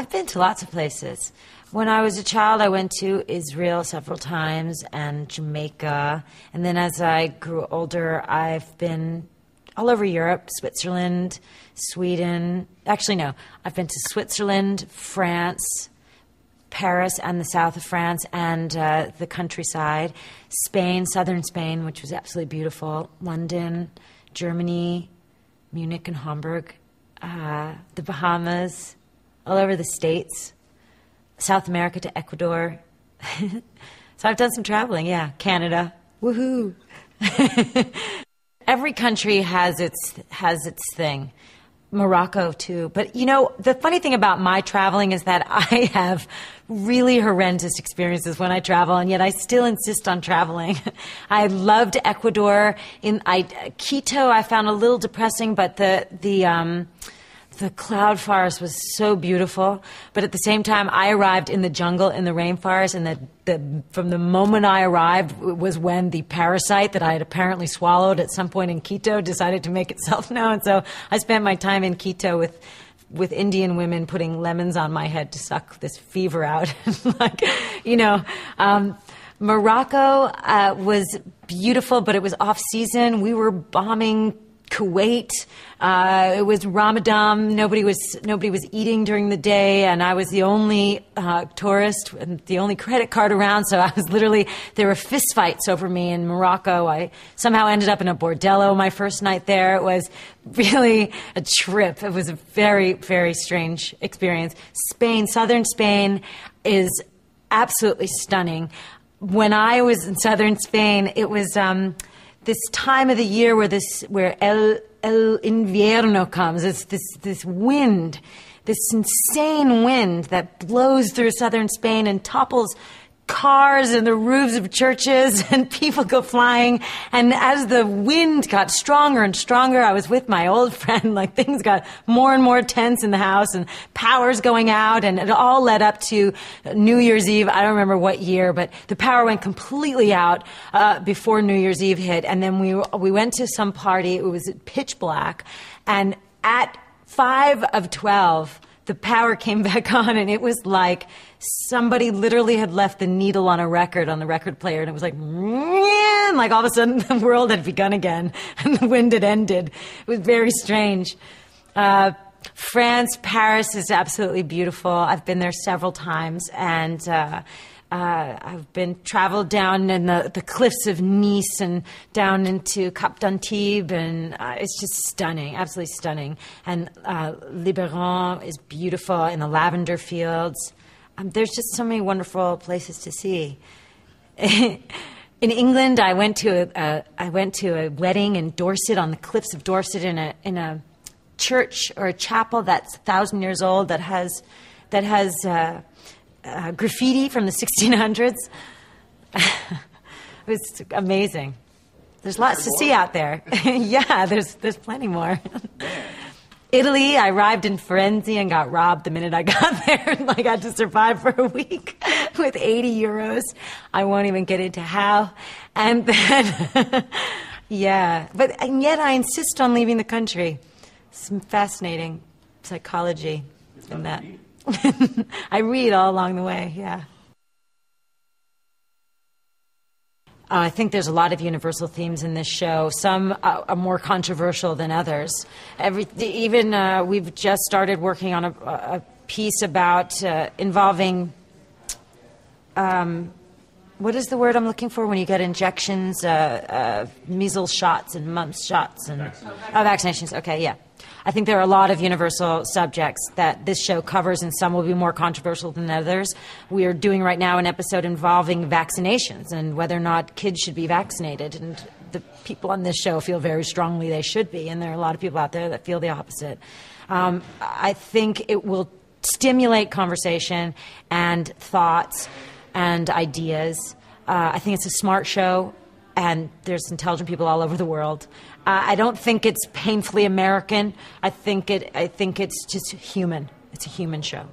I've been to lots of places. When I was a child, I went to Israel several times and Jamaica. And then as I grew older, I've been all over Europe, Switzerland, Sweden. Actually, no. I've been to Switzerland, France, Paris and the south of France and the countryside, Spain, southern Spain, which was absolutely beautiful, London, Germany, Munich and Hamburg, the Bahamas, all over the States, South America to Ecuador. So I've done some traveling, yeah. Canada, woohoo. Every country has its thing. Morocco, too. But, you know, the funny thing about my traveling is that I have really horrendous experiences when I travel, and yet I still insist on traveling. I loved Ecuador. Quito I found a little depressing, but the cloud forest was so beautiful. But at the same time, I arrived in the jungle, in the rainforest, and from the moment I arrived was when the parasite that I had apparently swallowed at some point in Quito decided to make itself known. So I spent my time in Quito with Indian women putting lemons on my head to suck this fever out. Morocco was beautiful, but it was off season. We were bombing Kuwait. It was Ramadan. Nobody was eating during the day, and I was the only tourist and the only credit card around. So I was there were fistfights over me in Morocco. I somehow ended up in a bordello my first night there. It was really a trip. It was a very, very strange experience. Spain, southern Spain, is absolutely stunning. When I was in southern Spain, it was this time of the year where el invierno comes. It's this wind, this insane wind that blows through southern Spain and topples cars and the roofs of churches, and people go flying. And as the wind got stronger and stronger, I was with my old friend, things got more and more tense in the house, and power's going out, and it all led up to New Year's Eve. I don't remember what year, but the power went completely out before New Year's Eve hit. And then we went to some party. It was pitch black, and at 5 of 12, the power came back on, and it was like somebody literally had left the needle on the record player, and it was like all of a sudden the world had begun again, and the wind had ended. It was very strange. France, Paris is absolutely beautiful. I've been there several times, and I've traveled down in the cliffs of Nice and down into Cap d'Antibes, and it's just stunning, absolutely stunning. And Libourne is beautiful in the lavender fields. There's just so many wonderful places to see. In England, I went to a wedding in Dorset, on the cliffs of Dorset, in a church or a chapel that's 1,000 years old that has graffiti from the 1600s. It was amazing. There's lots to see out there. Yeah, there's plenty more. Italy, I arrived in Firenze and got robbed the minute I got there. And I had to survive for a week with 80 euros. I won't even get into how. And then, yeah. And yet I insist on leaving the country. Some fascinating psychology in that. I read all along the way, yeah. I think there's a lot of universal themes in this show. Some are more controversial than others. We've just started working on a piece about involving, what is the word I'm looking for when you get injections, measles shots and mumps shots and vaccinations. Okay, yeah. I think there are a lot of universal subjects that this show covers, and some will be more controversial than others. We are doing right now an episode involving vaccinations and whether or not kids should be vaccinated. And the people on this show feel very strongly they should be, and there are a lot of people out there that feel the opposite. I think it will stimulate conversation and thoughts and ideas. I think it's a smart show, and there's intelligent people all over the world. I don't think it's painfully American. I think it's just human. It's a human show.